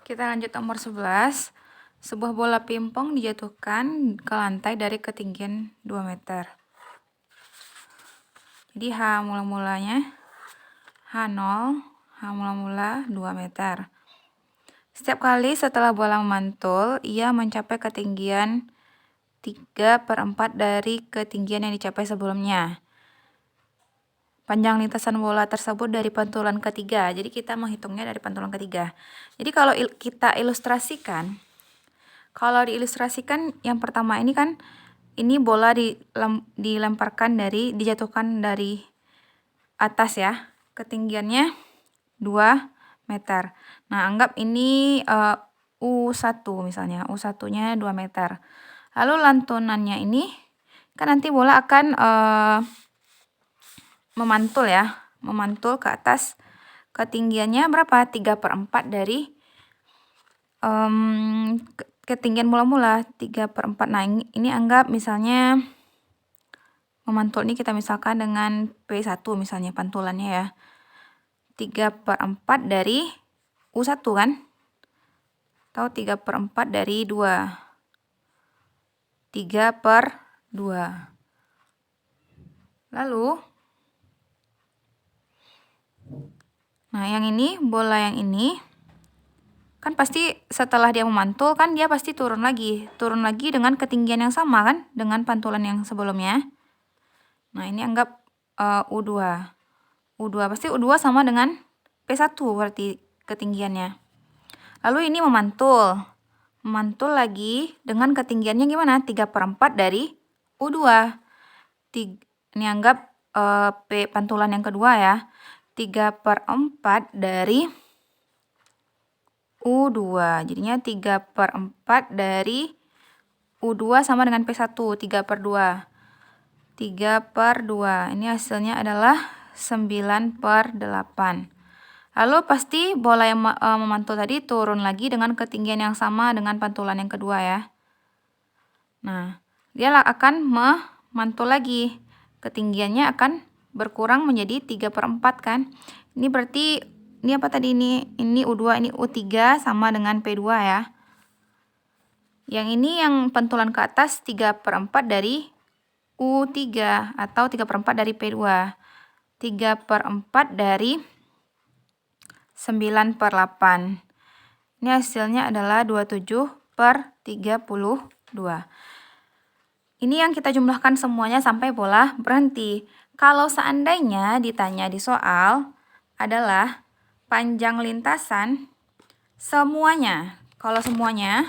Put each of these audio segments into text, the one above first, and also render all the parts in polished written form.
Kita lanjut nomor 11. Sebuah bola pingpong dijatuhkan ke lantai dari ketinggian 2 meter. Jadi H mula-mulanya H0, H mula-mula 2 meter. Setiap kali setelah bola memantul, ia mencapai ketinggian 3/4 dari ketinggian yang dicapai sebelumnya. Panjang lintasan bola tersebut dari pantulan ketiga. Jadi kita menghitungnya dari pantulan ketiga. Jadi kalau kita ilustrasikan, kalau diilustrasikan yang pertama ini kan, ini bola dilemparkan dijatuhkan dari atas ya. Ketinggiannya 2 meter. Nah, anggap ini U1 misalnya. U1-nya 2 meter. Lalu lantunannya ini kan nanti bola akan memantul ya. Memantul ke atas. Ketinggiannya berapa? 3/4 dari ketinggian mula-mula 3/4. Nah, ini anggap misalnya memantul ini kita misalkan dengan P1 misalnya pantulannya ya. 3/4 dari U1 kan? Atau 3/4 dari 2. 3/2. Lalu, nah yang ini, bola yang ini, kan pasti setelah dia memantul kan dia pasti turun lagi. Turun lagi dengan ketinggian yang sama kan? Dengan pantulan yang sebelumnya. Nah ini anggap U2. U2 pasti U2 sama dengan P1 berarti ketinggiannya. Lalu ini memantul. Memantul lagi dengan ketinggiannya gimana? 3/4 dari U2. Ini anggap P pantulan yang kedua ya. 3/4 dari U2. Jadinya 3/4 dari U2 sama dengan P1. 3/2. 3/2. Ini hasilnya adalah 9/8. Lalu pasti bola yang memantul tadi turun lagi dengan ketinggian yang sama dengan pantulan yang kedua ya. Nah, dia akan memantul lagi. Ketinggiannya akan berkurang menjadi 3/4 kan. Ini berarti, ini apa tadi ini? Ini U2, ini U3 sama dengan P2 ya. Yang ini yang pantulan ke atas 3/4 dari U3 atau 3/4 dari P2. 3/4 dari 9/8. Ini hasilnya adalah 27/32. Ini yang kita jumlahkan semuanya sampai bola berhenti. Kalau seandainya ditanya di soal adalah panjang lintasan semuanya. Kalau semuanya,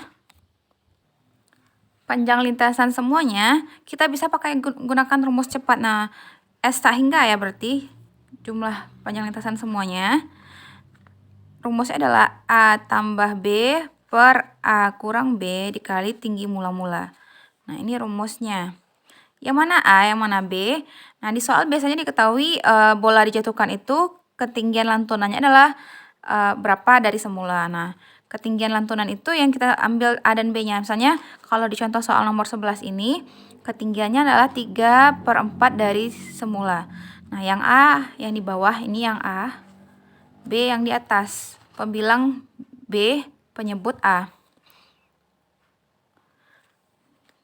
panjang lintasan semuanya, kita bisa pakai gunakan rumus cepat. Nah, S tak hingga ya berarti jumlah panjang lintasan semuanya. Rumusnya adalah A tambah B per A kurang B dikali tinggi mula-mula. Nah, ini rumusnya. Yang mana A, yang mana B? Nah, di soal biasanya diketahui bola dijatuhkan itu ketinggian lantunannya adalah berapa dari semula. Nah, ketinggian lantunan itu yang kita ambil A dan B-nya. Misalnya, kalau di contoh soal nomor 11 ini, ketinggiannya adalah 3/4 dari semula. Nah, yang A, yang di bawah, ini yang A. B yang di atas, pembilang B, penyebut A.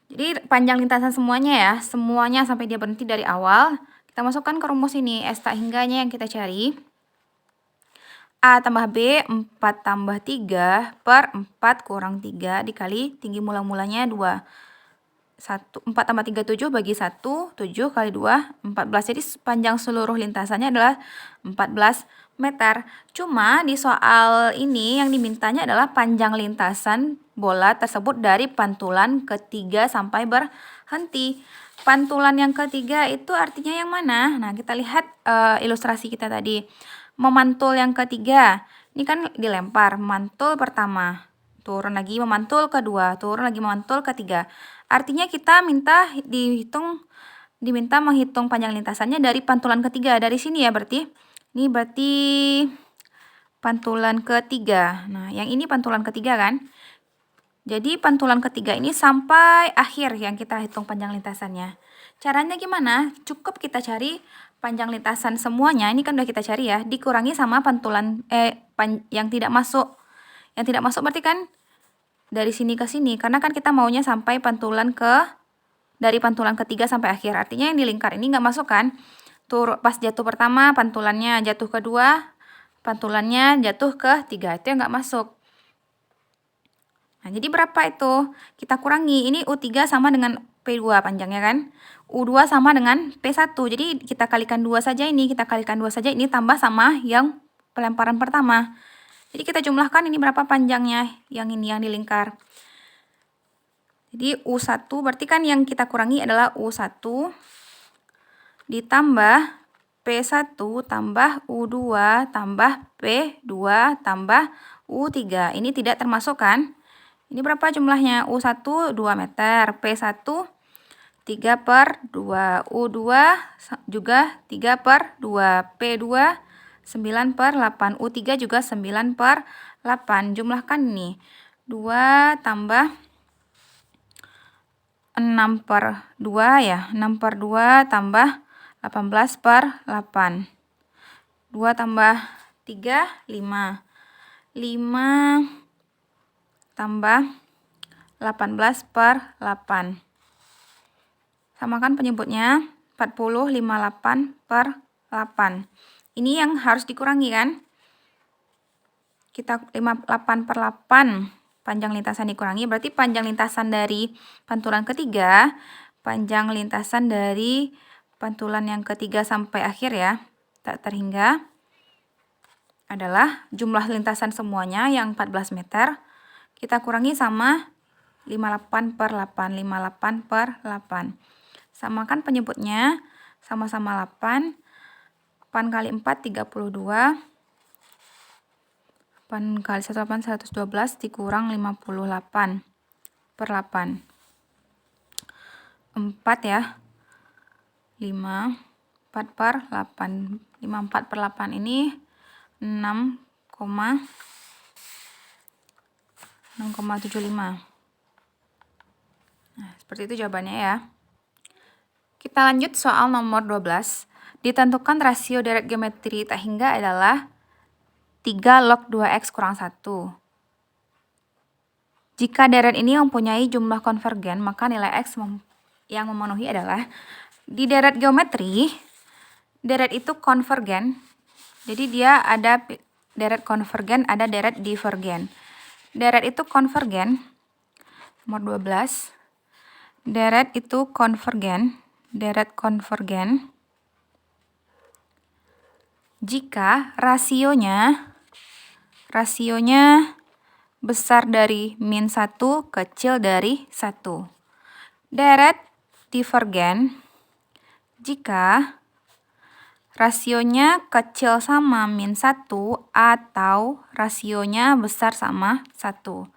Jadi panjang lintasan semuanya ya, semuanya sampai dia berhenti dari awal. Kita masukkan ke rumus ini, S tak hingganya yang kita cari. A tambah B, 4 tambah 3 per 4 kurang 3 dikali tinggi mula-mulanya 2. 4 tambah 3, 7 bagi 1, 7 kali 2, 14. Jadi panjang seluruh lintasannya adalah 14 meter. Cuma di soal ini yang dimintanya adalah panjang lintasan bola tersebut dari pantulan ketiga sampai berhenti. Pantulan yang ketiga itu artinya yang mana? Nah, kita lihat ilustrasi kita tadi. Memantul yang ketiga. Ini kan dilempar, mantul pertama. Turun lagi memantul kedua, turun lagi memantul ketiga. Artinya kita diminta menghitung panjang lintasannya dari pantulan ketiga. Dari sini ya berarti. Ini berarti pantulan ketiga. Nah, yang ini pantulan ketiga kan. Jadi pantulan ketiga ini sampai akhir yang kita hitung panjang lintasannya. Caranya gimana? Cukup kita cari panjang lintasan semuanya. Ini kan udah kita cari ya. Dikurangi sama pantulan yang tidak masuk. Yang tidak masuk berarti kan dari sini ke sini, karena kan kita maunya sampai dari pantulan ketiga sampai akhir. Artinya yang di lingkar ini nggak masuk kan? Pas jatuh pertama, pantulannya jatuh kedua, pantulannya jatuh ke tiga, itu yang nggak masuk. Nah, jadi berapa itu? Kita kurangi, ini U3 sama dengan P2 panjangnya kan? U2 sama dengan P1, jadi kita kalikan 2 saja ini, tambah sama yang pelemparan pertama. Jadi kita jumlahkan ini berapa panjangnya, yang ini yang di lingkar. Jadi U1 berarti kan yang kita kurangi adalah U1 ditambah P1 tambah U2 tambah P2 tambah U3. Ini tidak termasuk kan? Ini berapa jumlahnya? U1 2 meter, P1 3/2, U2 juga 3/2, P2 9/8, U3 juga 9/8. Jumlahkan ini. 2 tambah 6/2 ya. 6/2 tambah 18/8. 2 tambah 3, 5. 5 tambah 18/8. Samakan penyebutnya, 40, 58/8. Ini yang harus dikurangi kan? Kita 58/8 panjang lintasan dikurangi, berarti panjang lintasan dari pantulan ketiga, panjang lintasan dari pantulan yang ketiga sampai akhir ya, tak terhingga, adalah jumlah lintasan semuanya yang 14 meter, kita kurangi sama 58/8, 58/8. Samakan penyebutnya, sama-sama 8. 8 kali 4, 32. 8 kali 1, 8, 112, dikurang 58/8. 4 ya. 5, 4/8. 54/8 ini 6,75. Nah, seperti itu jawabannya ya. Kita lanjut soal nomor 12. Ditentukan rasio deret geometri tak hingga adalah 3 log 2x kurang 1. Jika deret ini mempunyai jumlah konvergen, maka nilai x yang memenuhi adalah, di deret geometri, deret itu konvergen. Jadi dia ada deret konvergen, ada deret divergen. Deret itu konvergen, nomor 12. Deret itu konvergen. Deret konvergen jika rasionya besar dari -1, kecil dari 1. Deret divergen jika rasionya kecil sama -1 atau rasionya besar sama 1.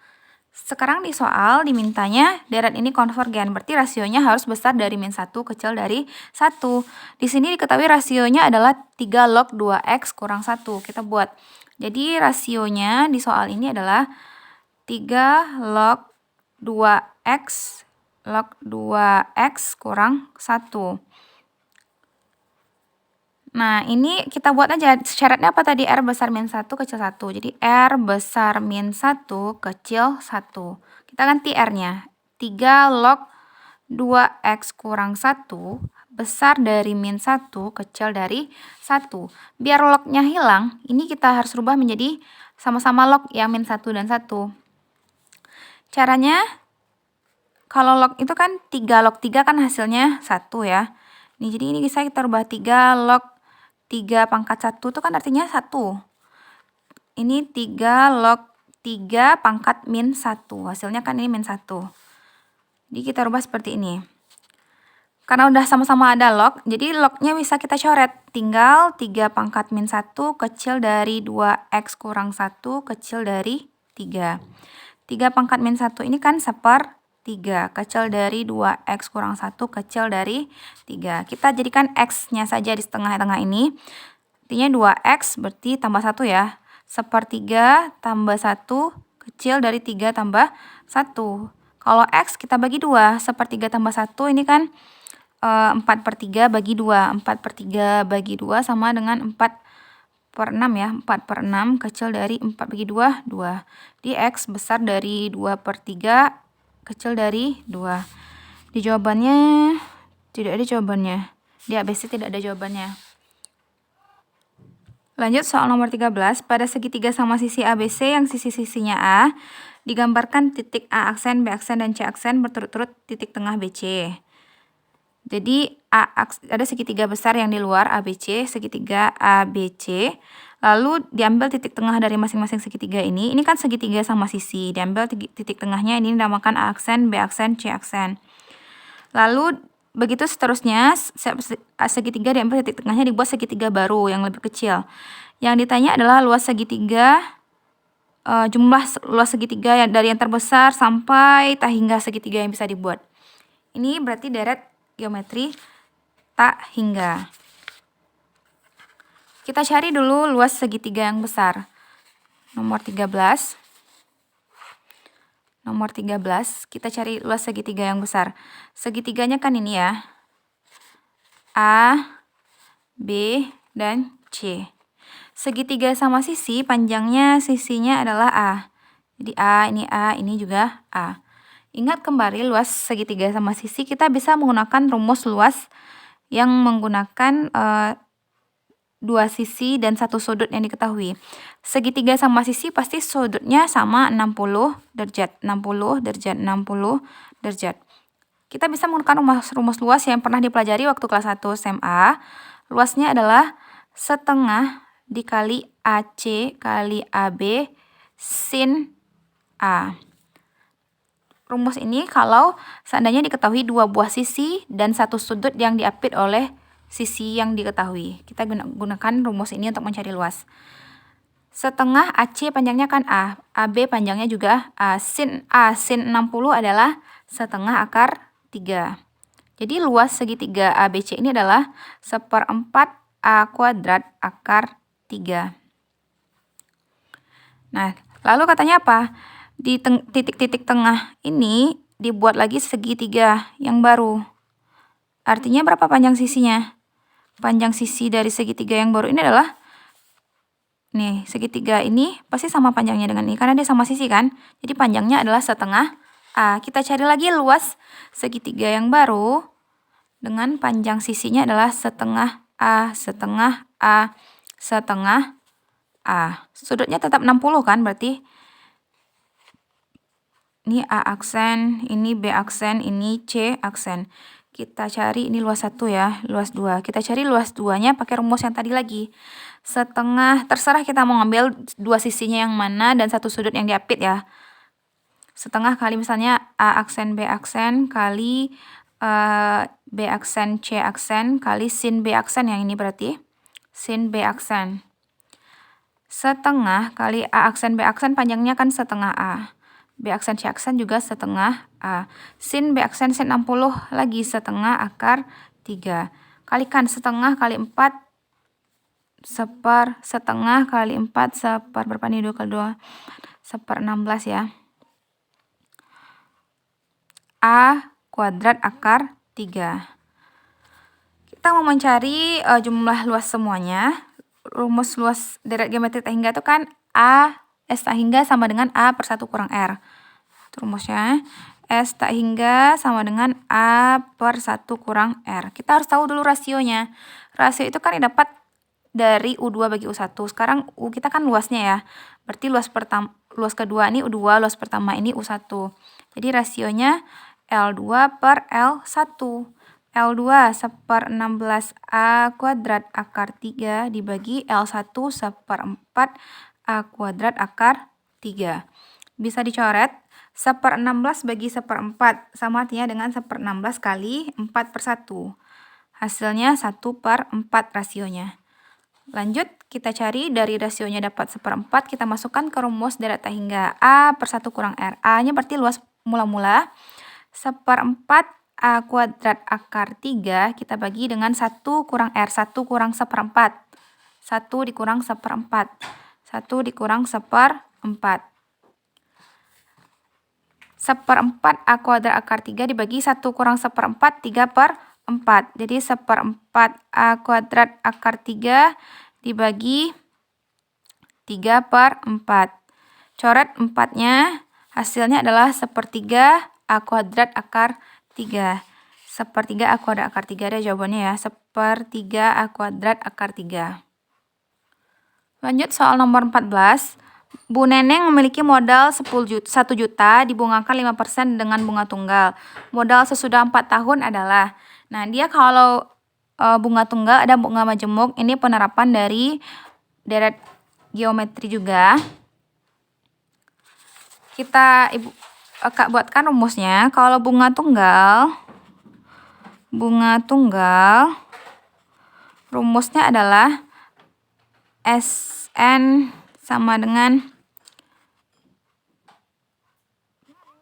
Sekarang di soal dimintanya deret ini konvergen, berarti rasionya harus besar dari -1, kecil dari 1. Di sini diketahui rasionya adalah 3 log 2x kurang 1. Kita buat. Jadi rasionya di soal ini adalah 3 log 2x kurang 1. Nah, ini kita buat aja. Syaratnya apa tadi? R besar -1, kecil 1. Jadi R besar -1, kecil 1. Kita ganti R-nya. 3 log 2x kurang 1 besar dari -1, kecil dari 1. Biar lognya hilang, ini kita harus rubah menjadi sama-sama log yang -1 dan 1. Caranya, kalau log itu kan 3 log 3 kan hasilnya 1 ya. Jadi ini bisa kita rubah 3 log 3 pangkat 1 itu kan artinya 1. Ini 3 log 3 pangkat -1. Hasilnya kan ini -1. Jadi kita rubah seperti ini. Karena udah sama-sama ada log, jadi lognya bisa kita coret. Tinggal 3 pangkat -1 kecil dari 2x kurang 1 kecil dari 3. 3 pangkat -1 ini kan 1/3, kecil dari 2x kurang 1 kecil dari 3. Kita jadikan x-nya saja di tengah-tengah ini. Artinya 2x berarti tambah 1 ya. 1/3 tambah 1 kecil dari 3 tambah 1. Kalau x kita bagi 2, 1/3 tambah 1 ini kan 4/3 bagi 2. 4/3 bagi 2 sama dengan 4 per 6 ya. 4 per 6 kecil dari 4 bagi 2, 2. Di X besar dari 2 per 3 kecil dari 2. Di jawabannya tidak ada jawabannya. Di ABC tidak ada jawabannya. Lanjut soal nomor 13. Pada segitiga sama sisi ABC yang sisi-sisinya A, digambarkan titik A aksen, B aksen, dan C aksen berturut-turut titik tengah BC. Jadi ada segitiga besar yang di luar ABC, segitiga ABC. Lalu diambil titik tengah dari masing-masing segitiga ini. Ini kan segitiga sama sisi. Diambil titik tengahnya, ini dinamakan A aksen, B aksen, C aksen. Lalu begitu seterusnya, segitiga diambil titik tengahnya, dibuat segitiga baru yang lebih kecil. Yang ditanya adalah luas segitiga, jumlah luas segitiga dari yang terbesar sampai tak hingga segitiga yang bisa dibuat. Ini berarti deret geometri tak hingga. Kita cari dulu luas segitiga yang besar. Nomor 13. Nomor 13, kita cari luas segitiga yang besar. Segitiganya kan ini ya. A, B, dan C. Segitiga sama sisi, panjangnya sisinya adalah A. Jadi A, ini juga A. Ingat kembali luas segitiga sama sisi, kita bisa menggunakan rumus luas yang menggunakan dua sisi dan satu sudut yang diketahui. Segitiga sama sisi pasti sudutnya sama 60 derajat, 60 derajat, 60 derajat. Kita bisa menggunakan rumus luas yang pernah dipelajari waktu kelas 1 SMA. Luasnya adalah setengah dikali AC kali AB sin A. Rumus ini kalau seandainya diketahui dua buah sisi dan satu sudut yang diapit oleh sisi yang diketahui. Kita gunakan rumus ini untuk mencari luas. Setengah AC panjangnya kan A, AB panjangnya juga A. Sin 60 adalah setengah akar 3. Jadi luas segitiga ABC ini adalah 1/4 A kuadrat akar 3. Nah, lalu katanya apa? Di titik-titik tengah ini dibuat lagi segitiga yang baru. Artinya berapa panjang sisinya? Panjang sisi dari segitiga yang baru ini adalah, nih, segitiga ini pasti sama panjangnya dengan ini, karena dia sama sisi kan. Jadi panjangnya adalah setengah A. Kita cari lagi luas segitiga yang baru dengan panjang sisinya adalah setengah A, setengah A, setengah A. Sudutnya tetap 60 kan, berarti ini A aksen, ini B aksen, ini C aksen. Kita cari ini luas 1 ya, luas 2. Kita cari luas 2-nya pakai rumus yang tadi lagi. Setengah, terserah kita mau ngambil dua sisinya yang mana dan satu sudut yang diapit ya. Setengah kali misalnya A aksen B aksen kali B aksen C aksen kali sin B aksen, yang ini berarti sin B aksen. Setengah kali A aksen B aksen, panjangnya kan setengah A. B aksen C aksen juga setengah A. Sin B aksen sin 60 lagi setengah akar 3. Kalikan setengah kali 4 setengah kali 4 berapa nih, 2 kali 2 16 ya. A kuadrat akar 3. Kita mau mencari jumlah luas semuanya. Rumus luas deret geometri tak hingga itu kan A S tak hingga sama dengan A per 1 kurang R. Itu rumusnya. S tak hingga sama dengan A per 1 kurang R. Kita harus tahu dulu rasionya. Rasio itu kan didapat dari U2 bagi U1. Sekarang U kita kan luasnya ya. Berarti luas kedua ini U2, luas pertama ini U1. Jadi rasionya L2 per L1. L2 1/16 A kuadrat akar 3 dibagi L1 1/4 A kuadrat akar 3. Bisa dicoret, 1/16 bagi 1/4 sama artinya dengan 1/16 kali 4/1. Hasilnya 1/4 rasionya. Lanjut, kita cari dari rasionya dapat 1/4, kita masukkan ke rumus deret tak hingga A per 1 kurang R. A-nya berarti luas mula-mula. 1/4 A kuadrat akar 3 kita bagi dengan 1 kurang R. 1 kurang 1/4. 1 dikurang 1/4. 1 dikurang 1/4. 1/4 A kuadrat akar 3 dibagi 1 kurang 1/4, 3/4. Jadi 1/4 A kuadrat akar 3 dibagi 3/4. Coret 4-nya, hasilnya adalah 1/3 A kuadrat akar 3. 1/3 A kuadrat akar 3 ada jawabannya ya. 1/3 A kuadrat akar 3. Lanjut soal nomor 14. Bu Neneng memiliki modal 1 juta dibungakan 5% dengan bunga tunggal. Modal sesudah 4 tahun adalah. Nah, dia kalau bunga tunggal ada bunga majemuk, ini penerapan dari deret geometri juga. Kita Kak buatkan rumusnya. Kalau bunga tunggal rumusnya adalah SN sama dengan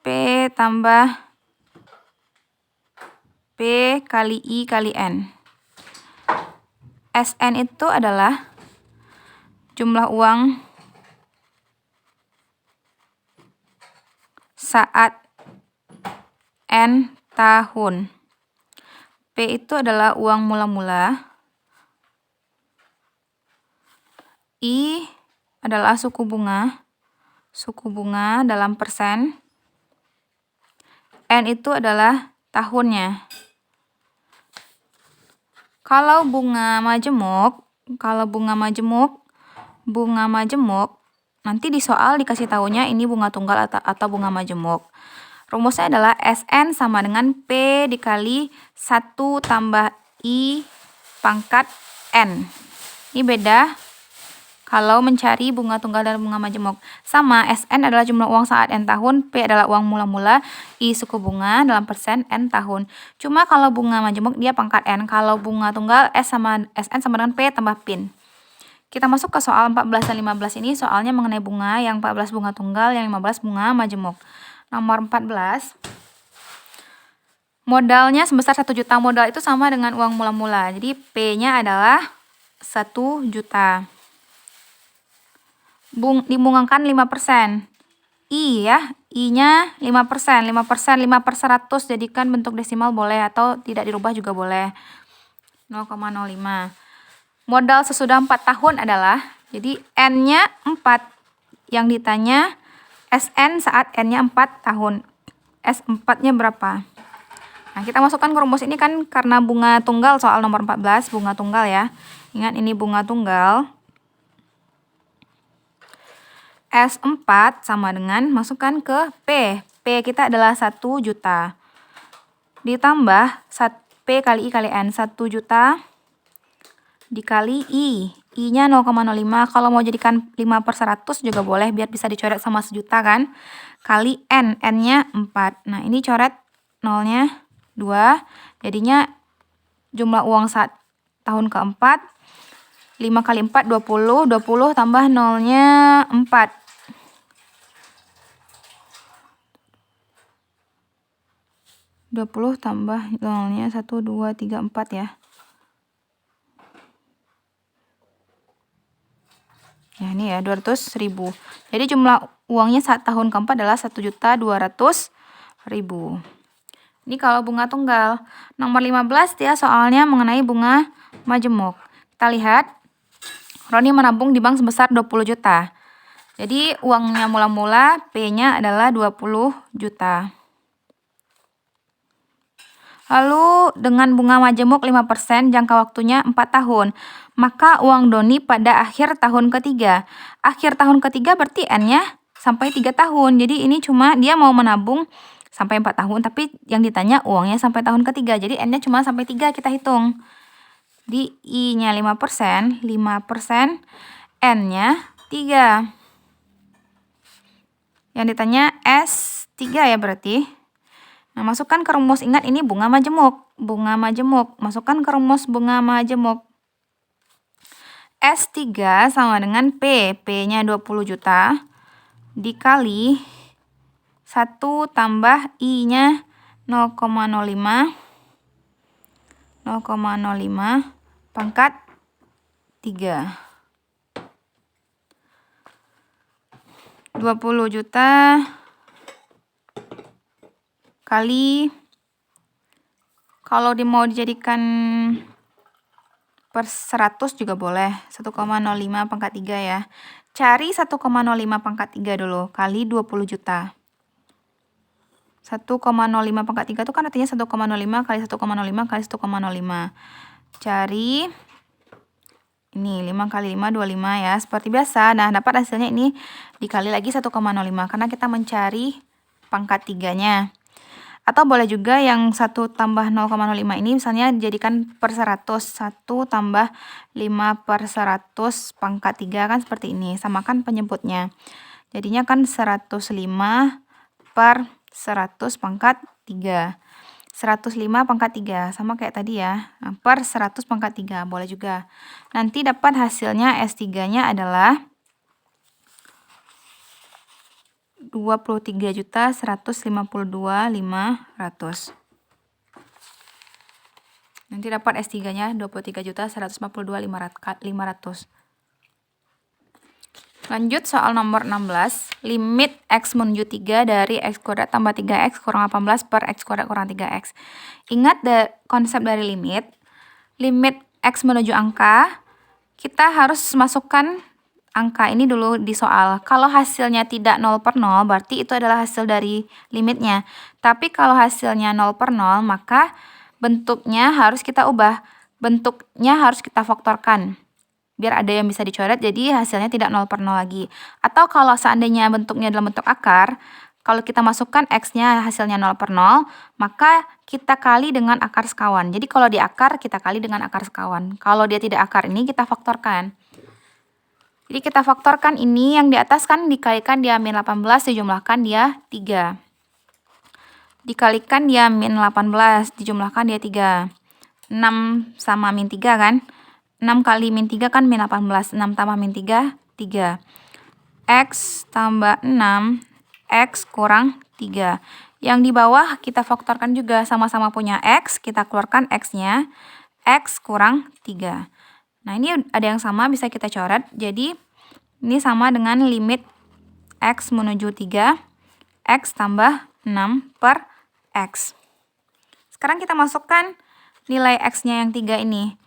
P tambah P kali I kali N. SN itu adalah jumlah uang saat N tahun. P itu adalah uang mula-mula. I adalah suku bunga dalam persen. N itu adalah tahunnya. Kalau bunga majemuk, nanti di soal dikasih tahunya ini bunga tunggal atau bunga majemuk. Rumusnya adalah SN sama dengan P dikali 1 tambah I pangkat N. Ini beda kalau mencari bunga tunggal dan bunga majemuk. Sama, SN adalah jumlah uang saat N tahun, P adalah uang mula-mula, I suku bunga dalam persen N tahun. Cuma kalau bunga majemuk dia pangkat N, kalau bunga tunggal SN sama dengan P tambah PIN. Kita masuk ke soal 14 dan 15 ini, soalnya mengenai bunga, yang 14 bunga tunggal, yang 15 bunga majemuk. Nomor 14. Modalnya sebesar 1 juta, modal itu sama dengan uang mula-mula. Jadi P-nya adalah 1 juta. Dibungakan 5%. I ya, I-nya 5%. 5/100 jadikan bentuk desimal boleh atau tidak dirubah juga boleh. 0,05. Modal sesudah 4 tahun adalah, jadi N-nya 4. Yang ditanya SN saat N-nya 4 tahun. S4-nya berapa? Nah, kita masukkan ke rumus ini kan karena bunga tunggal, soal nomor 14, bunga tunggal ya. Ingat ini bunga tunggal. S4 sama dengan, masukkan ke P. P kita adalah 1 juta. Ditambah P kali I kali N. 1 juta dikali I. I-nya 0,05. Kalau mau jadikan 5/100 juga boleh, biar bisa dicoret sama sejuta kan. Kali N. N-nya 4. Nah, ini coret 0-nya 2. Jadinya jumlah uang saat tahun keempat. 5 kali 4, 20. 20 tambah 0-nya 4. 20 tambah 0-nya 1, 2, 3, 4 ya. Ya, ini ya 200.000. Jadi jumlah uangnya saat tahun keempat adalah 1.200.000. Ini kalau bunga tunggal. Nomor 15 ya, soalnya mengenai bunga majemuk. Kita lihat, Roni menabung di bank sebesar 20 juta. Jadi uangnya mula-mula, P-nya adalah 20 juta. Lalu dengan bunga majemuk 5%, jangka waktunya 4 tahun. Maka uang Doni pada akhir tahun ketiga. Akhir tahun ketiga berarti N-nya sampai 3 tahun. Jadi ini cuma dia mau menabung sampai 4 tahun, tapi yang ditanya uangnya sampai tahun ketiga. Jadi N-nya cuma sampai 3 kita hitung. Di I-nya 5%, N-nya 3. Yang ditanya S3 ya berarti. Nah, masukkan ke rumus, ingat ini bunga majemuk. Masukkan ke rumus bunga majemuk. S3 sama dengan P. P-nya 20 juta. Dikali 1 tambah I-nya 0,05. 0,05 pangkat 3. 20 juta kali, kalau mau dijadikan per 100 juga boleh. 1,05 pangkat 3 ya. Cari 1,05 pangkat 3 dulu, kali 20 juta. 1,05 pangkat 3 itu kan artinya 1,05 kali 1,05 kali 1,05. Cari, ini 5 kali 5, 25 ya, seperti biasa. Nah, dapat hasilnya ini dikali lagi 1,05, karena kita mencari pangkat 3-nya. Atau boleh juga yang 1 tambah 0,05 ini misalnya jadikan per 100. 1 tambah 5 per 100 pangkat 3 kan seperti ini. Samakan penyebutnya. Jadinya kan 105 per 100 pangkat 3. 105 pangkat 3. Sama kayak tadi ya. Nah, per 100 pangkat 3. Boleh juga. Nanti dapat hasilnya S3-nya adalah 23.152.500. Nanti dapat S3-nya 23.152.500. Lanjut soal nomor 16. Limit X menuju 3 dari X kuadrat tambah 3X kurang 18 per X kuadrat kurang 3X. Ingat konsep dari limit. Limit X menuju angka, kita harus masukkan angka ini dulu di soal. Kalau hasilnya tidak 0 per 0, berarti itu adalah hasil dari limitnya. Tapi kalau hasilnya 0 per 0, maka bentuknya harus kita ubah. Bentuknya harus kita faktorkan. Biar ada yang bisa dicoret, jadi hasilnya tidak 0 per 0 lagi. Atau kalau seandainya bentuknya dalam bentuk akar, kalau kita masukkan X-nya hasilnya 0 per 0, maka kita kali dengan akar sekawan. Jadi kalau di akar, kita kali dengan akar sekawan. Kalau dia tidak akar ini, kita faktorkan. Jadi kita faktorkan ini yang di atas kan dikalikan dia min 18, dijumlahkan dia 3. Dikalikan dia min 18, dijumlahkan dia 3. 6 sama min 3 kan? 6 kali min 3 kan min 18. 6 tambah min 3, 3. X tambah 6, X kurang 3. Yang di bawah kita faktorkan juga, sama-sama punya X, kita keluarkan X-nya. X kurang 3. Nah, ini ada yang sama, bisa kita coret. Jadi, ini sama dengan limit X menuju 3, X tambah 6 per X. Sekarang kita masukkan nilai X-nya yang 3 ini.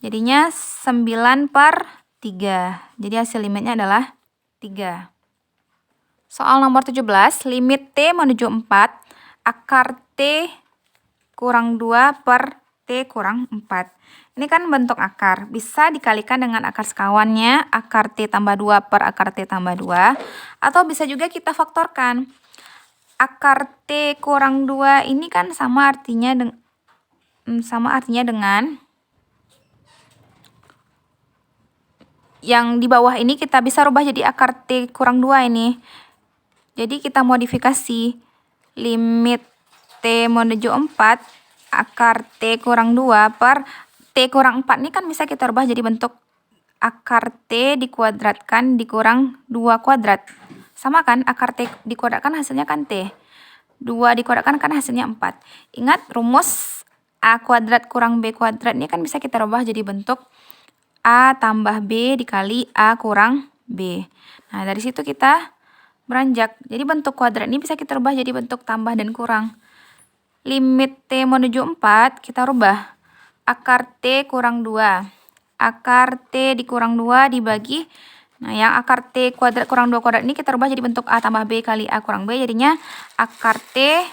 Jadinya 9 per 3. Jadi hasil limitnya adalah 3. Soal nomor 17, limit T menuju 4, akar T kurang 2 per T kurang 4. Ini kan bentuk akar, bisa dikalikan dengan akar sekawannya, akar T tambah 2 per akar T tambah 2, atau bisa juga kita faktorkan. Akar T kurang 2 ini kan sama artinya dengan yang di bawah ini kita bisa rubah jadi akar T kurang 2 ini. Jadi kita modifikasi limit T menuju 4, akar T kurang 2 per T kurang 4 ini kan bisa kita rubah jadi bentuk akar T dikuadratkan dikurang 2 kuadrat. Sama kan, akar T dikuadratkan hasilnya kan T. 2 dikuadratkan kan hasilnya 4. Ingat rumus A kuadrat kurang B kuadrat ini kan bisa kita rubah jadi bentuk A tambah B dikali A kurang B. Nah, dari situ kita beranjak. Jadi bentuk kuadrat ini bisa kita rubah jadi bentuk tambah dan kurang. Limit T menuju 4 kita rubah. Akar T kurang 2. Akar T dikurang 2 dibagi. Nah, yang akar T kuadrat kurang 2 kuadrat ini kita rubah jadi bentuk A tambah B kali A kurang B. Jadinya akar T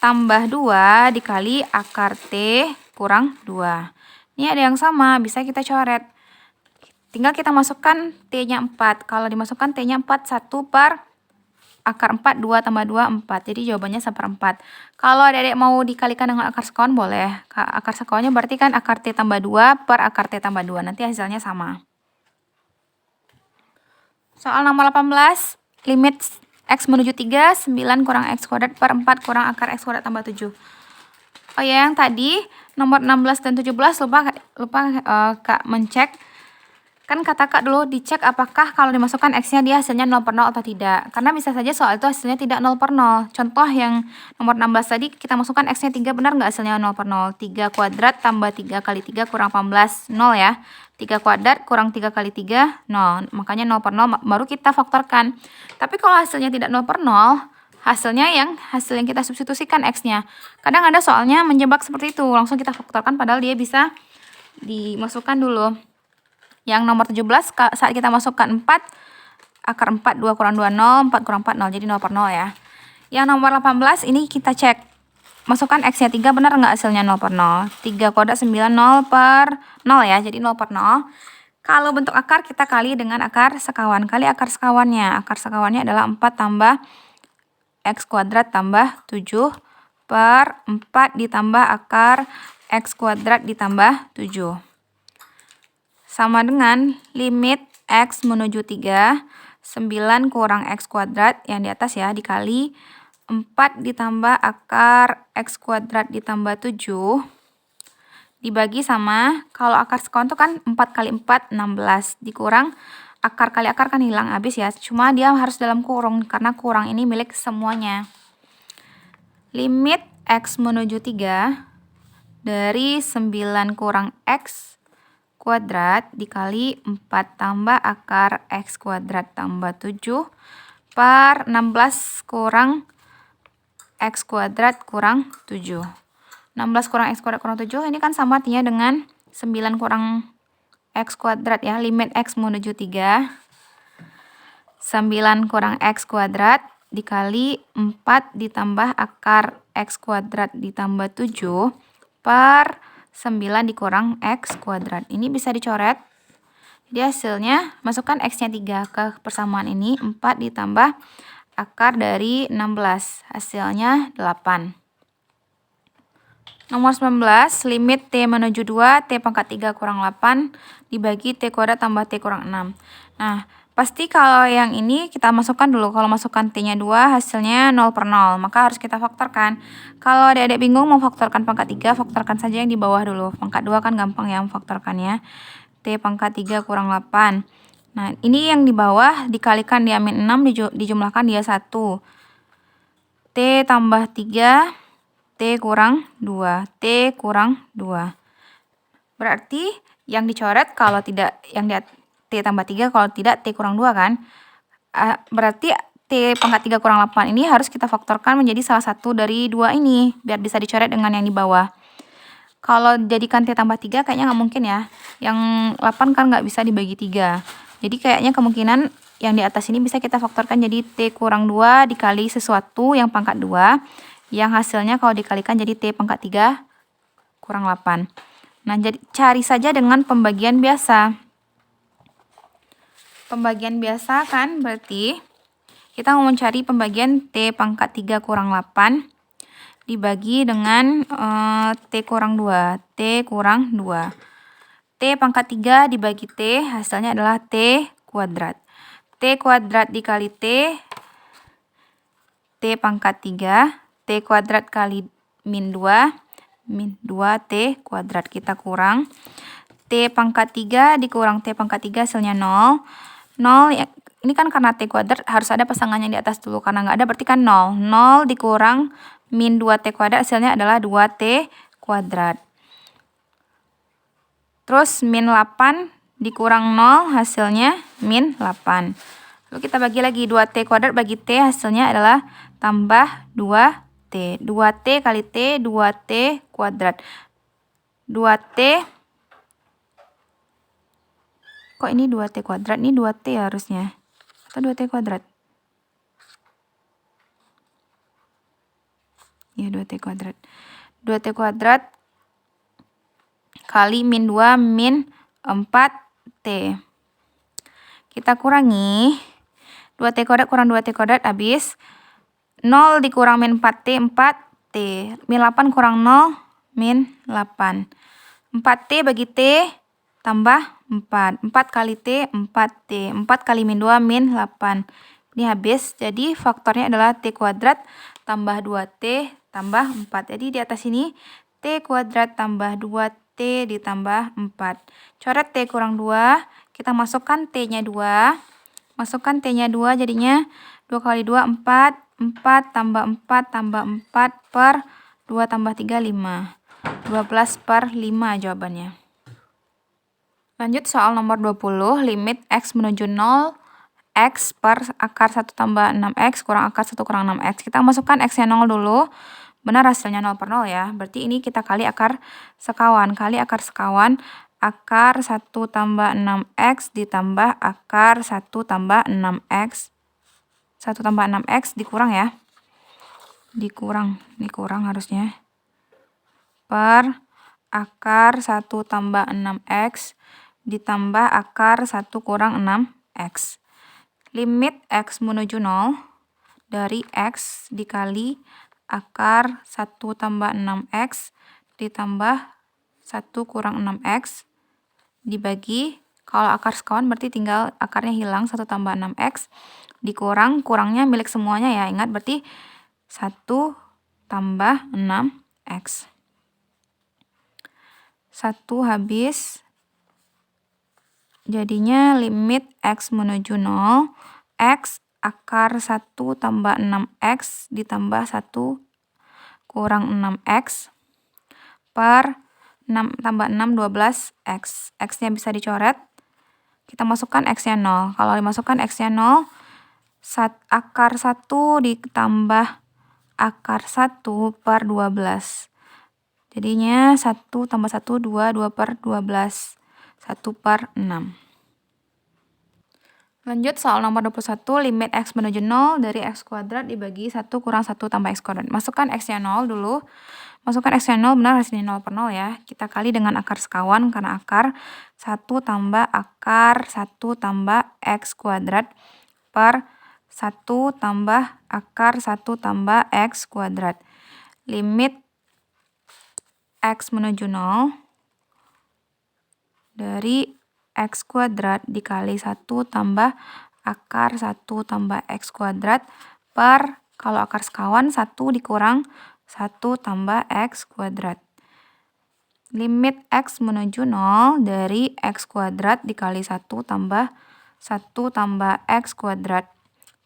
tambah 2 dikali akar T kurang 2. Ini ada yang sama, bisa kita coret. Tinggal kita masukkan T-nya 4. Kalau dimasukkan T-nya 4, 1 per akar 4, 2 tambah 2, 4. Jadi jawabannya 1/4. Kalau adik-adik mau dikalikan dengan akar sekawan boleh. Akar sekawannya berarti kan akar T tambah 2 per akar T tambah 2. Nanti hasilnya sama. Soal nomor 18. Limit X menuju 3, 9 kurang X kuadrat per 4 kurang akar X kuadrat tambah 7. Oh ya, yang tadi nomor 16 dan 17 lupa Kak mencek. Kan kata Kak dulu dicek apakah kalau dimasukkan X-nya dia hasilnya 0 per 0 atau tidak. Karena bisa saja soal itu hasilnya tidak 0 per 0. Contoh yang nomor 16 tadi kita masukkan X-nya 3, benar nggak hasilnya 0 per 0? 3 kuadrat tambah 3 kali 3 kurang 18, 0 ya. 3 kuadrat kurang 3 kali 3, 0. Makanya 0 per 0 baru kita faktorkan. Tapi kalau hasilnya tidak 0 per 0, hasilnya hasil yang kita substitusikan X-nya. Kadang ada soalnya menjebak seperti itu, langsung kita faktorkan padahal dia bisa dimasukkan dulu. Yang nomor 17 saat kita masukkan 4, akar 4, 2 kurang 2, 0, 4 kurang 4, 0, jadi 0 per 0 ya. Yang nomor 18 ini kita cek, masukkan X-nya 3, benar nggak hasilnya 0 per 0? 3 kuadrat 9, 0 per 0 ya, jadi 0 per 0. Kalau bentuk akar kita kali dengan akar sekawan, kali akar sekawannya. Akar sekawannya adalah 4 tambah X kuadrat tambah 7 per 4 ditambah akar X kuadrat ditambah 7. Sama dengan limit X menuju 3, 9 kurang X kuadrat yang di atas ya, dikali 4 ditambah akar X kuadrat ditambah 7, dibagi sama, kalau akar sekawan itu kan 4 kali 4, 16, dikurang, akar kali akar kan hilang habis ya, cuma dia harus dalam kurung, karena kurang ini milik semuanya. Limit X menuju 3, dari 9 kurang X kuadrat dikali 4 tambah akar X kuadrat tambah 7 per 16 kurang X kuadrat kurang 7. 16 kurang X kuadrat kurang 7 ini kan sama artinya dengan 9 kurang X kuadrat ya, limit X menuju 3. 9 kurang X kuadrat dikali 4 ditambah akar X kuadrat ditambah 7 per 9 dikurang X kuadrat. Ini bisa dicoret. Jadi hasilnya, masukkan X-nya 3 ke persamaan ini. 4 ditambah akar dari 16. Hasilnya 8. Nomor 19, limit T menuju 2, T pangkat 3 kurang 8, dibagi T kuadrat tambah T kurang 6. Nah, pasti kalau yang ini kita masukkan dulu. Kalau masukkan T-nya 2, hasilnya 0 per 0. Maka harus kita faktorkan. Kalau adik-adik bingung mau faktorkan pangkat 3, faktorkan saja yang di bawah dulu. Pangkat 2 kan gampang ya memfaktorkannya. T pangkat 3 kurang 8. Nah, ini yang di bawah dikalikan dia min 6, dijumlahkan dia 1. T tambah 3, T kurang 2. T kurang 2. Berarti yang dicoret kalau tidak, yang di T tambah 3, kalau tidak T kurang 2 kan. Berarti T pangkat 3 kurang 8 ini harus kita faktorkan menjadi salah satu dari 2 ini, biar bisa dicoret dengan yang di bawah. Kalau jadikan T tambah 3 kayaknya nggak mungkin ya. Yang 8 kan nggak bisa dibagi 3. Jadi kayaknya kemungkinan yang di atas ini bisa kita faktorkan jadi T kurang 2 dikali sesuatu yang pangkat 2. Yang hasilnya kalau dikalikan jadi T pangkat 3 kurang 8. Nah, jadi cari saja dengan pembagian biasa. Pembagian biasa kan berarti kita mau mencari pembagian T pangkat 3 kurang 8 dibagi dengan T kurang 2. T kurang 2. T pangkat 3 dibagi T, hasilnya adalah T kuadrat. T kuadrat dikali T pangkat 3. T kuadrat kali min 2. Min 2T kuadrat kita kurang. T pangkat 3 dikurang T pangkat 3 hasilnya 0. 0 ya, ini kan karena T kuadrat harus ada pasangannya di atas dulu. Karena nggak ada berarti kan 0. 0 dikurang min 2T kuadrat hasilnya adalah 2T kuadrat. Terus min 8 dikurang 0 hasilnya min 8. Lalu kita bagi lagi 2T kuadrat bagi T hasilnya adalah tambah 2T. 2T kali T, 2T kuadrat. 2T, kok ini 2T kuadrat? Ini 2T harusnya. Atau 2T kuadrat? Ya, 2T kuadrat. 2T kuadrat kali min 2 min 4T. Kita kurangi. 2T kuadrat kurang 2T kuadrat habis. 0 dikurang min 4T, 4T. Min 8 kurang 0, min 8. 4T bagi T tambah 4. 4 kali T, 4T. 4 kali min 2, min 8. Ini habis, jadi faktornya adalah T kuadrat tambah 2T tambah 4. Jadi di atas ini T kuadrat tambah 2T ditambah 4. Coret T kurang 2, kita masukkan T-nya 2. Masukkan T-nya 2 jadinya 2 kali 2, 4. 4 tambah 4 tambah 4 per 2 tambah 3, 5. 12 per 5 jawabannya. Lanjut soal nomor 20, limit X menuju 0, X per akar 1 tambah 6X kurang akar 1 kurang 6X. Kita masukkan X-nya 0 dulu. Benar hasilnya 0 per 0 ya. Berarti ini kita kali akar sekawan. Kali akar sekawan akar 1 tambah 6x ditambah akar 1 tambah 6x. 1 tambah 6x dikurang ya. Dikurang harusnya. Per akar 1 tambah 6x ditambah akar 1 kurang 6x. Limit x menuju 0 dari x dikali akar 1 tambah 6x ditambah 1 kurang 6x dibagi, kalau akar sekawan berarti tinggal akarnya hilang 1 tambah 6x dikurang, kurangnya milik semuanya ya, ingat berarti 1 tambah 6x. 1 habis, jadinya limit x menuju 0, x akar 1 tambah 6x ditambah 1 kurang 6x per 6 tambah 6, 12x. X-nya bisa dicoret. Kita masukkan x-nya 0. Kalau dimasukkan x-nya 0, akar 1 ditambah akar 1 per 12. Jadinya 1 tambah 1, 2, 2 per 12. 1 per 6. Lanjut soal nomor 21, limit x menuju 0 dari x kuadrat dibagi 1 kurang 1 tambah x kuadrat. Masukkan x-nya 0 dulu. Masukkan x-nya 0, benar hasilnya 0 per 0 ya. Kita kali dengan akar sekawan, karena akar 1 tambah akar 1 tambah x kuadrat per 1 tambah akar 1 tambah x kuadrat. Limit x menuju 0 dari x kuadrat dikali 1 tambah akar 1 tambah x kuadrat per, kalau akar sekawan 1 dikurang 1 tambah x kuadrat. Limit x menuju 0 dari x kuadrat dikali 1 tambah 1 tambah x kuadrat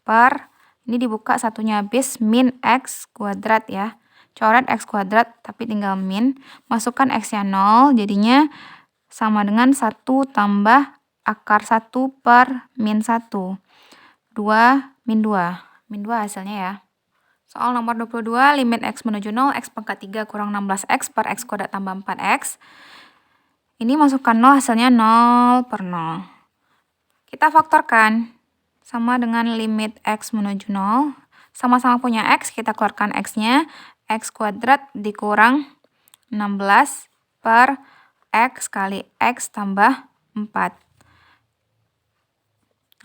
per, ini dibuka satunya habis, min x kuadrat ya. Coret x kuadrat tapi tinggal min. Masukkan x-nya 0, jadinya sama dengan 1 tambah akar 1 per min 1. 2 min 2. Min 2 hasilnya ya. Soal nomor 22, limit x menuju 0, x pangkat 3 kurang 16x per x kuadrat tambah 4x. Ini masukkan 0, hasilnya 0 per 0. Kita faktorkan. Sama dengan limit x menuju 0. Sama-sama punya x, kita keluarkan x-nya. X kuadrat dikurang 16 per x kali x tambah 4.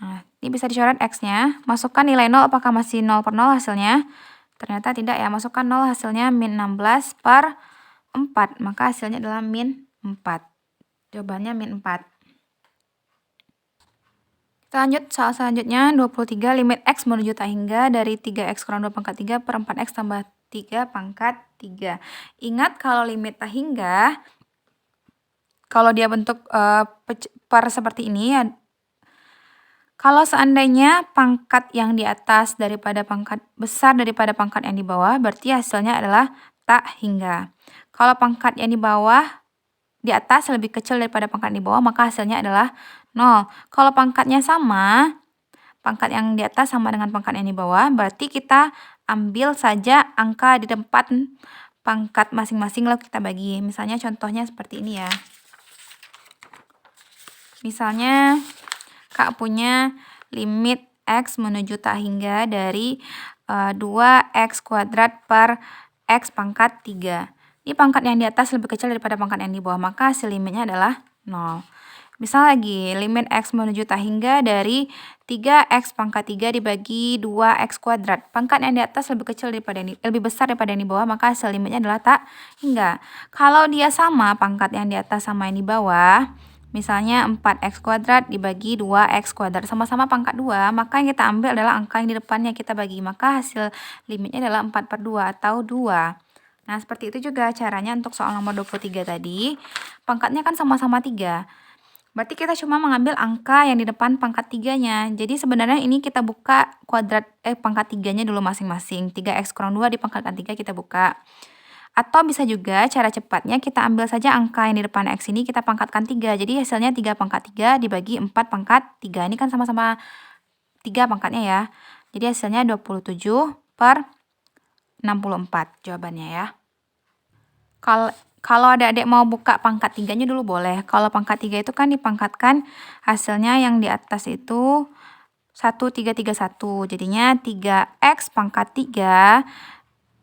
Nah, ini bisa dicoret x-nya. Masukkan nilai 0, apakah masih 0 per 0 hasilnya? Ternyata tidak ya. Masukkan 0, hasilnya min 16 per 4. Maka hasilnya adalah min 4. Jawabannya min 4. Kita lanjut soal selanjutnya, 23, limit x menuju tak hingga dari 3x kurang 2 pangkat 3 per 4x tambah 3 pangkat 3. Ingat kalau limit tak hingga, kalau dia bentuk per seperti ini, kalau seandainya pangkat yang di atas daripada pangkat besar daripada pangkat yang di bawah, berarti hasilnya adalah tak hingga. Kalau pangkat yang di bawah di atas lebih kecil daripada pangkat di bawah, maka hasilnya adalah 0. Kalau pangkatnya sama, pangkat yang di atas sama dengan pangkat yang di bawah, berarti kita ambil saja angka di depan pangkat masing-masing lalu kita bagi. Misalnya contohnya seperti ini ya. Misalnya Kak punya limit x menuju tak hingga dari 2x kuadrat per x pangkat 3. Ini pangkat yang di atas lebih kecil daripada pangkat yang di bawah, maka hasil limitnya adalah 0. Misal lagi, limit x menuju tak hingga dari 3x pangkat 3 dibagi 2x kuadrat. Pangkat yang di atas lebih kecil daripada lebih besar daripada yang di bawah, maka hasil limitnya adalah tak hingga. Kalau dia sama pangkat yang di atas sama yang di bawah, misalnya 4x kuadrat dibagi 2x kuadrat, sama-sama pangkat 2, maka yang kita ambil adalah angka yang di depannya kita bagi. Maka hasil limitnya adalah 4 per 2 atau 2. Nah, seperti itu juga caranya untuk soal nomor 23 tadi. Pangkatnya kan sama-sama 3. Berarti kita cuma mengambil angka yang di depan pangkat 3-nya. Jadi sebenarnya ini kita buka kuadrat pangkat 3-nya dulu masing-masing. 3x kurang 2 dipangkatkan 3 kita buka. Atau bisa juga cara cepatnya kita ambil saja angka yang di depan x ini kita pangkatkan 3. Jadi hasilnya 3 pangkat 3 dibagi 4 pangkat 3. Ini kan sama-sama 3 pangkatnya ya. Jadi hasilnya 27 per 64 jawabannya ya. Kalau adik-adik mau buka pangkat 3-nya dulu boleh. Kalau pangkat 3 itu kan dipangkatkan hasilnya yang di atas itu 1331. Jadinya 3x pangkat 3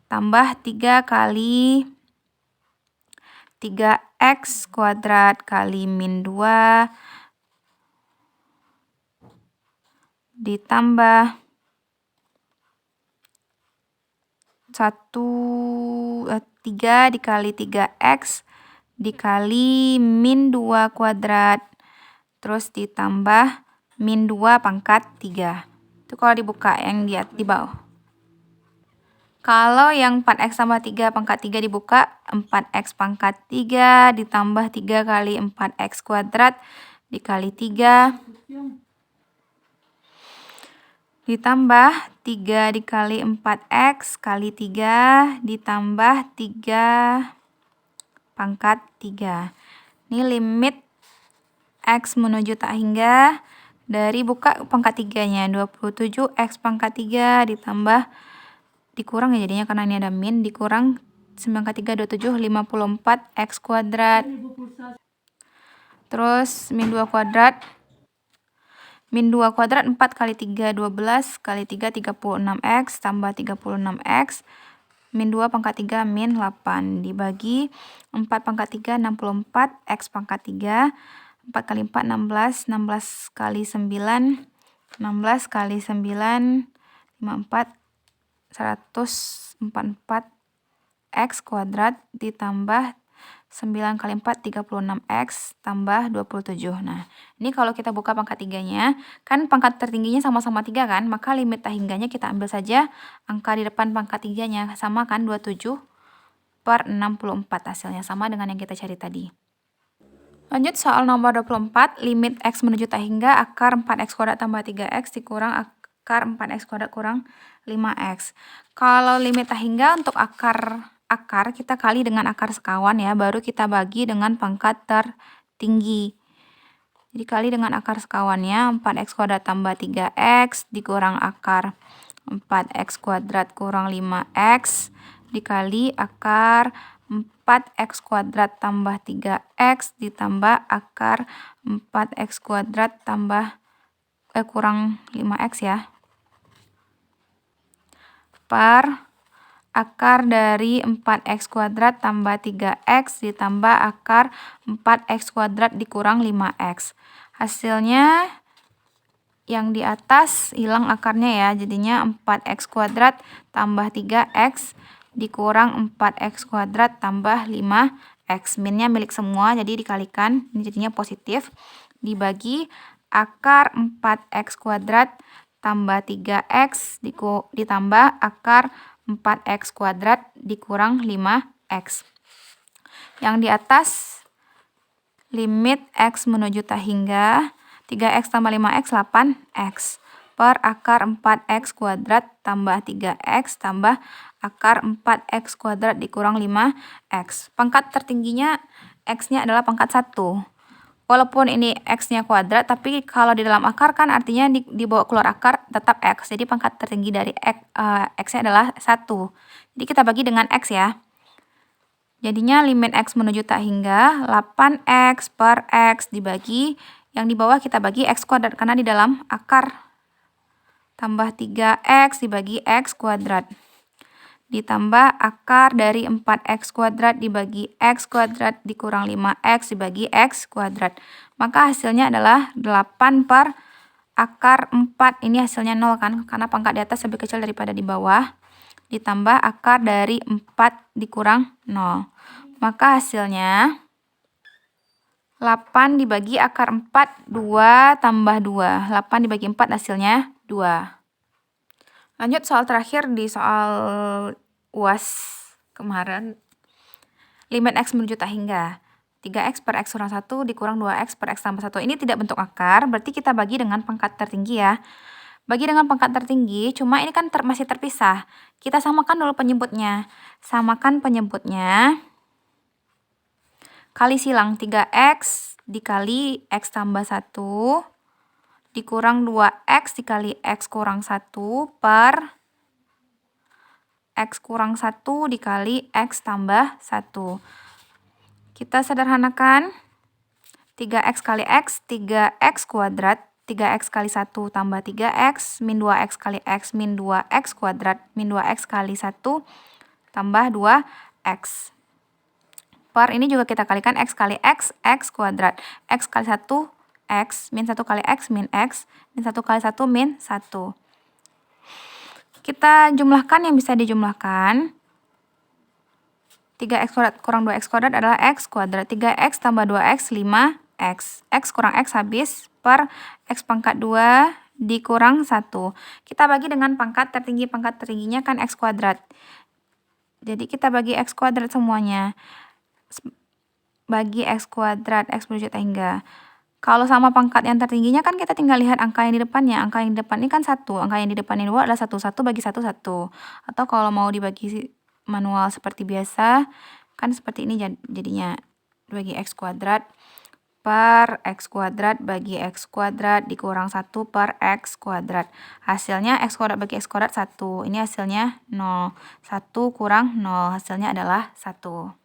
tambah 3 kali 3x kuadrat kali min 2 ditambah 3 dikali 3x dikali min 2 kuadrat terus ditambah min 2 pangkat 3. Itu kalau dibuka yang di bawah. Kalau yang 4x tambah 3 pangkat 3 dibuka, 4x pangkat 3 ditambah 3 kali 4x kuadrat dikali 3 ditambah 3 dikali 4x kali 3 ditambah 3 pangkat 3. Ini limit x menuju tak hingga dari buka pangkat 3-nya 27x pangkat 3 ditambah dikurang ya jadinya karena ini ada min dikurang 9 kali 3 27 54x kuadrat. Terus min 2 kuadrat. Min 2 kuadrat 4 kali 3 12 kali 3 36x tambah 36x min 2 pangkat 3 min 8 dibagi 4 pangkat 3 64 x pangkat 3 4 kali 4 16 16 kali 9 16 kali 9 54 144 x kuadrat ditambah 9 kali 4 36x tambah 27. Nah, ini kalau kita buka pangkat 3-nya, kan pangkat tertingginya sama-sama 3 kan, maka limit tak hingganya kita ambil saja angka di depan pangkat 3-nya, sama kan 27/64 hasilnya, sama dengan yang kita cari tadi. Lanjut soal nomor 24, limit x menuju tak hingga akar 4x kuadrat tambah 3x dikurang akar 4x kuadrat kurang 5x. Kalau limit tak hingga untuk akar kita kali dengan akar sekawan ya, baru kita bagi dengan pangkat tertinggi. Jadi kali dengan akar sekawannya 4x kuadrat tambah 3x dikurang akar 4x kuadrat kurang 5x dikali akar 4x kuadrat tambah 3x ditambah akar 4x kuadrat tambah kurang 5x ya. Per akar dari 4x kuadrat tambah 3x ditambah akar 4x kuadrat dikurang 5x. Hasilnya yang di atas hilang akarnya ya, jadinya 4x kuadrat tambah 3x dikurang 4x kuadrat tambah 5x. Minnya milik semua, jadi dikalikan, ini jadinya positif. Dibagi akar 4x kuadrat tambah 3x ditambah akar 4x kuadrat dikurang 5x. Yang di atas limit x menuju tak hingga 3x tambah 5x 8x per akar 4x kuadrat tambah 3x tambah akar 4x kuadrat dikurang 5x. Pangkat tertingginya x-nya adalah pangkat 1. Walaupun ini x-nya kuadrat, tapi kalau di dalam akar kan artinya dibawa keluar akar tetap x. Jadi pangkat tertinggi dari x-nya adalah 1. Jadi kita bagi dengan x ya. Jadinya limit x menuju tak hingga 8x per x dibagi, yang di bawah kita bagi x kuadrat karena di dalam akar. Tambah 3x dibagi x kuadrat. Ditambah akar dari 4x kuadrat dibagi x kuadrat dikurang 5x dibagi x kuadrat. Maka hasilnya adalah 8 per akar 4. Ini hasilnya 0 kan, karena pangkat di atas lebih kecil daripada di bawah. Ditambah akar dari 4 dikurang 0. Maka hasilnya 8 dibagi akar 4, 2 tambah 2. 8 dibagi 4 hasilnya 2. Lanjut soal terakhir di soal UAS kemarin. Limit x menuju tak hingga 3x per x kurang 1 dikurang 2x per x tambah 1. Ini tidak bentuk akar, berarti kita bagi dengan pangkat tertinggi ya. Bagi dengan pangkat tertinggi, cuma ini kan masih terpisah. Kita samakan dulu penyebutnya. Samakan penyebutnya. Kali silang 3x dikali x tambah 1 dikurang 2x dikali x kurang 1 per x kurang 1 dikali x tambah 1. Kita sederhanakan. 3x kali x, 3x kuadrat. 3x kali 1 tambah 3x, min 2x kali x, min 2x kuadrat, min 2x kali 1 tambah 2x. Per ini juga kita kalikan x kali x kuadrat. X kali 1, x, min 1 kali x, min x, min 1 kali 1, min 1. Kita jumlahkan yang bisa dijumlahkan. 3x kuadrat kurang 2x kuadrat adalah x kuadrat. 3x tambah 2x, 5x. X kurang x habis, per x pangkat 2 dikurang 1. Kita bagi dengan pangkat tertingginya kan x kuadrat. Jadi kita bagi x kuadrat semuanya. Bagi x kuadrat, x menuju tak hingga. Kalau sama pangkat yang tertingginya kan kita tinggal lihat angka yang di depannya. Angka yang di depan ini kan 1. Angka yang di depan ini 2 adalah 1. 1 bagi 1, 1. Atau kalau mau dibagi manual seperti biasa, kan seperti ini jadinya. Bagi x kuadrat per x kuadrat bagi x kuadrat dikurang 1 per x kuadrat. Hasilnya x kuadrat bagi x kuadrat 1. Ini hasilnya 0. 1 kurang 0. Hasilnya adalah 1.